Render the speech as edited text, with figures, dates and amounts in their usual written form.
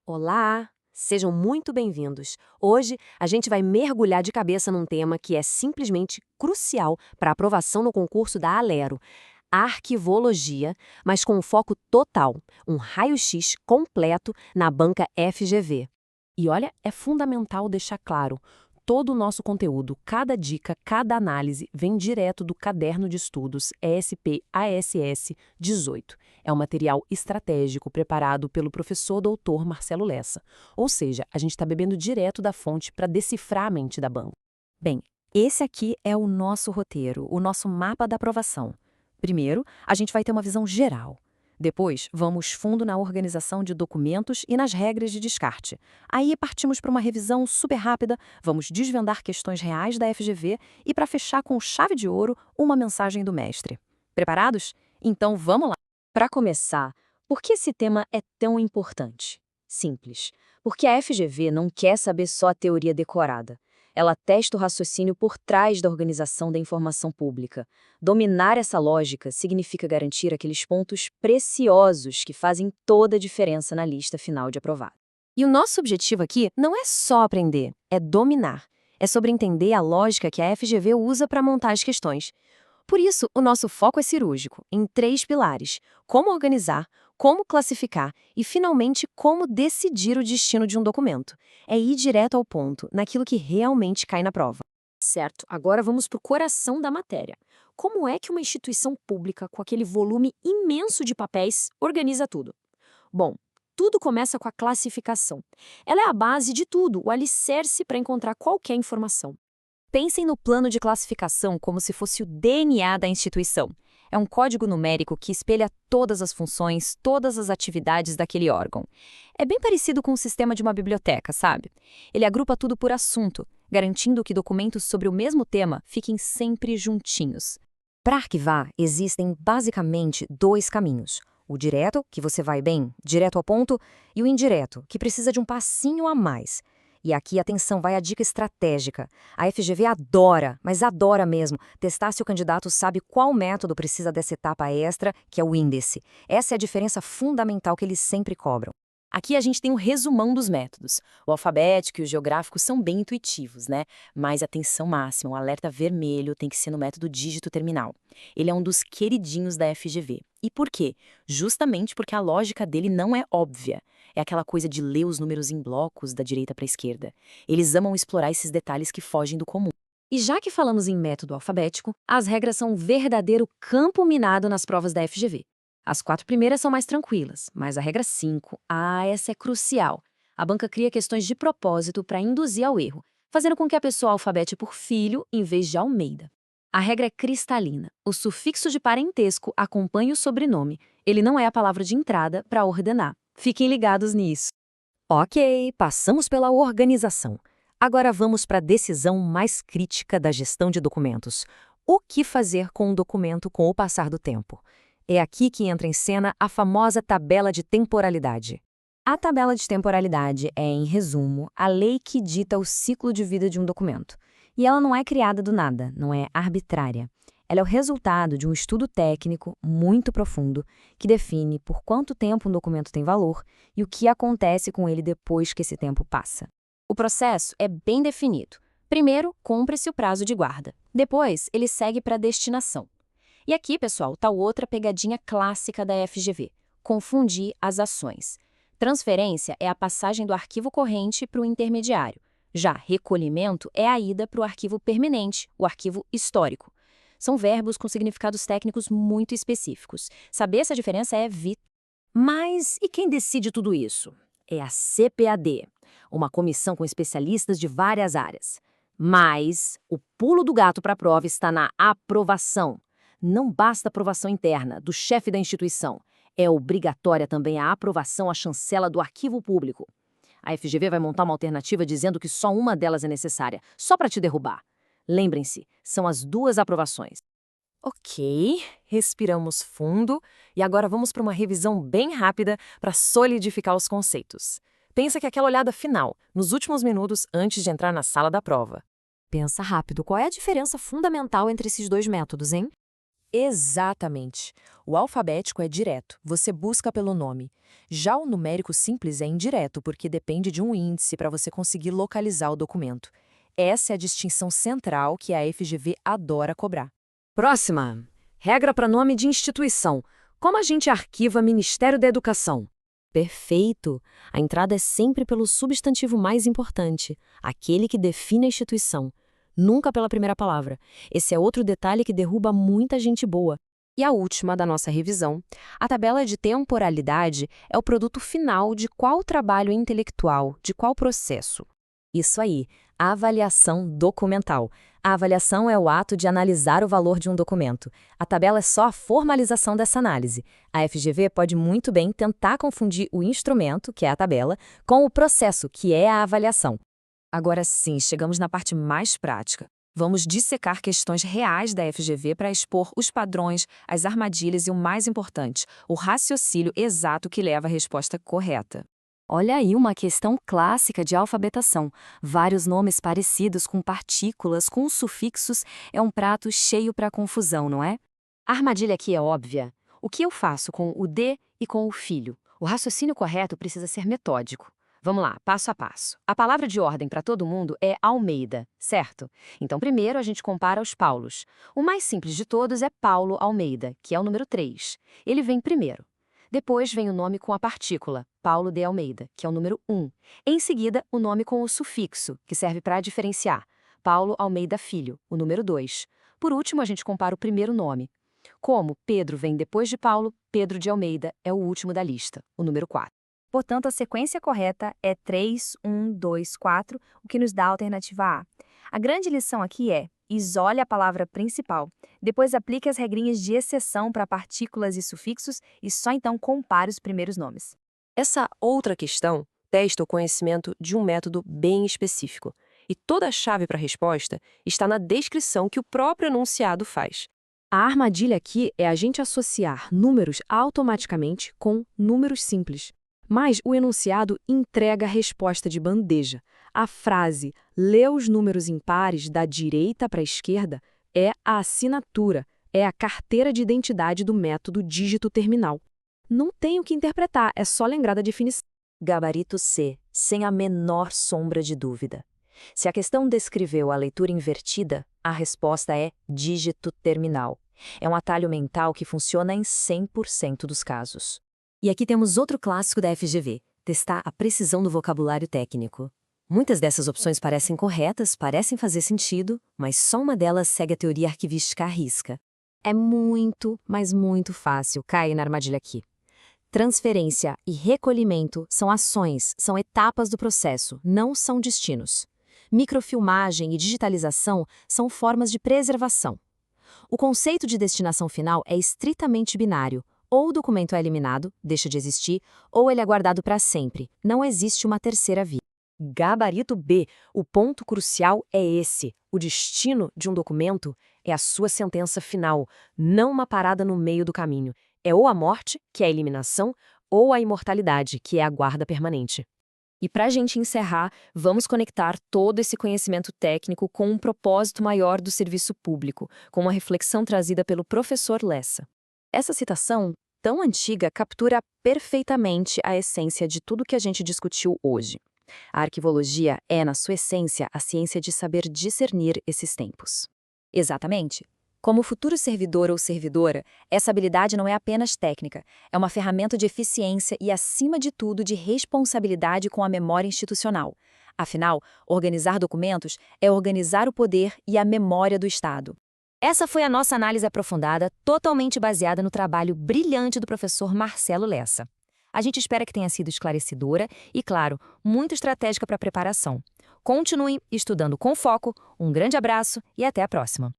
Olá, sejam muito bem-vindos. Hoje a gente vai mergulhar de cabeça num tema que é simplesmente crucial para a aprovação no concurso da Alero, a arquivologia, mas com um foco total, um raio-x completo na banca FGV. E olha, é fundamental deixar claro, todo o nosso conteúdo, cada dica, cada análise vem direto do Caderno de Estudos ESP-ASS 18. É um material estratégico preparado pelo professor doutor Marcelo Lessa. Ou seja, a gente está bebendo direto da fonte para decifrar a mente da banca. Bem, esse aqui é o nosso roteiro, o nosso mapa da aprovação. Primeiro, a gente vai ter uma visão geral. Depois, vamos fundo na organização de documentos e nas regras de descarte. Aí partimos para uma revisão super rápida, vamos desvendar questões reais da FGV e, para fechar com chave de ouro, uma mensagem do mestre. Preparados? Então vamos lá! Para começar, por que esse tema é tão importante? Simples. Porque a FGV não quer saber só a teoria decorada. Ela testa o raciocínio por trás da organização da informação pública. Dominar essa lógica significa garantir aqueles pontos preciosos que fazem toda a diferença na lista final de aprovado. E o nosso objetivo aqui não é só aprender, é dominar. É sobre entender a lógica que a FGV usa para montar as questões. Por isso, o nosso foco é cirúrgico, em 3 pilares: como organizar, como classificar e, finalmente, como decidir o destino de um documento. É ir direto ao ponto, naquilo que realmente cai na prova. Certo, agora vamos para o coração da matéria. Como é que uma instituição pública, com aquele volume imenso de papéis, organiza tudo? Bom, tudo começa com a classificação. Ela é a base de tudo, o alicerce para encontrar qualquer informação. Pensem no plano de classificação como se fosse o DNA da instituição. É um código numérico que espelha todas as funções, todas as atividades daquele órgão. É bem parecido com o sistema de uma biblioteca, sabe? Ele agrupa tudo por assunto, garantindo que documentos sobre o mesmo tema fiquem sempre juntinhos. Para arquivar, existem basicamente 2 caminhos. O direto, que você vai bem, direto ao ponto, e o indireto, que precisa de um passinho a mais. E aqui, atenção, vai a dica estratégica. A FGV adora, mas adora mesmo, testar se o candidato sabe qual método precisa dessa etapa extra, que é o índice. Essa é a diferença fundamental que eles sempre cobram. Aqui a gente tem um resumão dos métodos. O alfabético e o geográfico são bem intuitivos, né? Mas atenção máxima, o alerta vermelho tem que ser no método dígito terminal. Ele é um dos queridinhos da FGV. E por quê? Justamente porque a lógica dele não é óbvia. É aquela coisa de ler os números em blocos da direita para a esquerda. Eles amam explorar esses detalhes que fogem do comum. E já que falamos em método alfabético, as regras são um verdadeiro campo minado nas provas da FGV. As 4 primeiras são mais tranquilas, mas a regra 5, essa é crucial. A banca cria questões de propósito para induzir ao erro, fazendo com que a pessoa alfabete por filho em vez de Almeida. A regra é cristalina. O sufixo de parentesco acompanha o sobrenome. Ele não é a palavra de entrada para ordenar. Fiquem ligados nisso. Ok, passamos pela organização. Agora vamos para a decisão mais crítica da gestão de documentos. O que fazer com um documento com o passar do tempo? É aqui que entra em cena a famosa tabela de temporalidade. A tabela de temporalidade é, em resumo, a lei que dita o ciclo de vida de um documento. E ela não é criada do nada, não é arbitrária. Ela é o resultado de um estudo técnico muito profundo que define por quanto tempo um documento tem valor e o que acontece com ele depois que esse tempo passa. O processo é bem definido. Primeiro, cumpre-se o prazo de guarda. Depois, ele segue para a destinação. E aqui, pessoal, está outra pegadinha clássica da FGV: confundir as ações. Transferência é a passagem do arquivo corrente para o intermediário. Já recolhimento é a ida para o arquivo permanente, o arquivo histórico. São verbos com significados técnicos muito específicos. Saber essa diferença é vital. Mas e quem decide tudo isso? É a CPAD, uma comissão com especialistas de várias áreas. Mas o pulo do gato para a prova está na aprovação. Não basta a aprovação interna, do chefe da instituição. É obrigatória também a aprovação à chancela do arquivo público. A FGV vai montar uma alternativa dizendo que só uma delas é necessária, só para te derrubar. Lembrem-se, são as 2 aprovações. Ok, respiramos fundo e agora vamos para uma revisão bem rápida para solidificar os conceitos. Pensa que aquela olhada final, nos últimos minutos antes de entrar na sala da prova. Pensa rápido, qual é a diferença fundamental entre esses 2 métodos, hein? Exatamente. O alfabético é direto, você busca pelo nome. Já o numérico simples é indireto, porque depende de um índice para você conseguir localizar o documento. Essa é a distinção central que a FGV adora cobrar. Próxima. Regra para nome de instituição. Como a gente arquiva Ministério da Educação? Perfeito! A entrada é sempre pelo substantivo mais importante, aquele que define a instituição. Nunca pela primeira palavra. Esse é outro detalhe que derruba muita gente boa. E a última da nossa revisão, a tabela de temporalidade é o produto final de qual trabalho intelectual, de qual processo. Isso aí, a avaliação documental. A avaliação é o ato de analisar o valor de um documento. A tabela é só a formalização dessa análise. A FGV pode muito bem tentar confundir o instrumento, que é a tabela, com o processo, que é a avaliação. Agora sim, chegamos na parte mais prática. Vamos dissecar questões reais da FGV para expor os padrões, as armadilhas e o mais importante, o raciocínio exato que leva à resposta correta. Olha aí uma questão clássica de alfabetação. Vários nomes parecidos com partículas, com sufixos, é um prato cheio para confusão, não é? A armadilha aqui é óbvia. O que eu faço com o de e com o filho? O raciocínio correto precisa ser metódico. Vamos lá, passo a passo. A palavra de ordem para todo mundo é Almeida, certo? Então, primeiro a gente compara os Paulos. O mais simples de todos é Paulo Almeida, que é o número 3. Ele vem primeiro. Depois vem o nome com a partícula, Paulo de Almeida, que é o número 1. Em seguida, o nome com o sufixo, que serve para diferenciar, Paulo Almeida Filho, o número 2. Por último, a gente compara o primeiro nome. Como Pedro vem depois de Paulo, Pedro de Almeida é o último da lista, o número 4. Portanto, a sequência correta é 3, 1, 2, 4, o que nos dá a alternativa A. A grande lição aqui é: isole a palavra principal, depois aplique as regrinhas de exceção para partículas e sufixos e só então compare os primeiros nomes. Essa outra questão testa o conhecimento de um método bem específico, e toda a chave para a resposta está na descrição que o próprio enunciado faz. A armadilha aqui é a gente associar números automaticamente com números simples. Mas o enunciado entrega a resposta de bandeja. A frase "lê os números impares da direita para a esquerda" é a assinatura, é a carteira de identidade do método dígito terminal. Não tem o que interpretar, é só lembrar da definição. Gabarito C, sem a menor sombra de dúvida. Se a questão descreveu a leitura invertida, a resposta é dígito terminal. É um atalho mental que funciona em 100% dos casos. E aqui temos outro clássico da FGV, testar a precisão do vocabulário técnico. Muitas dessas opções parecem corretas, parecem fazer sentido, mas só uma delas segue a teoria arquivística à risca. É muito, mas muito fácil cair na armadilha aqui. Transferência e recolhimento são ações, são etapas do processo, não são destinos. Microfilmagem e digitalização são formas de preservação. O conceito de destinação final é estritamente binário. Ou o documento é eliminado, deixa de existir, ou ele é guardado para sempre. Não existe uma terceira via. Gabarito B. O ponto crucial é esse. O destino de um documento é a sua sentença final, não uma parada no meio do caminho. É ou a morte, que é a eliminação, ou a imortalidade, que é a guarda permanente. E para a gente encerrar, vamos conectar todo esse conhecimento técnico com um propósito maior do serviço público, com uma reflexão trazida pelo professor Lessa. Essa citação, tão antiga, captura perfeitamente a essência de tudo que a gente discutiu hoje. A arquivologia é, na sua essência, a ciência de saber discernir esses tempos. Exatamente. Como futuro servidor ou servidora, essa habilidade não é apenas técnica, é uma ferramenta de eficiência e, acima de tudo, de responsabilidade com a memória institucional. Afinal, organizar documentos é organizar o poder e a memória do Estado. Essa foi a nossa análise aprofundada, totalmente baseada no trabalho brilhante do professor Marcelo Lessa. A gente espera que tenha sido esclarecedora e, claro, muito estratégica para a preparação. Continuem estudando com foco, um grande abraço e até a próxima!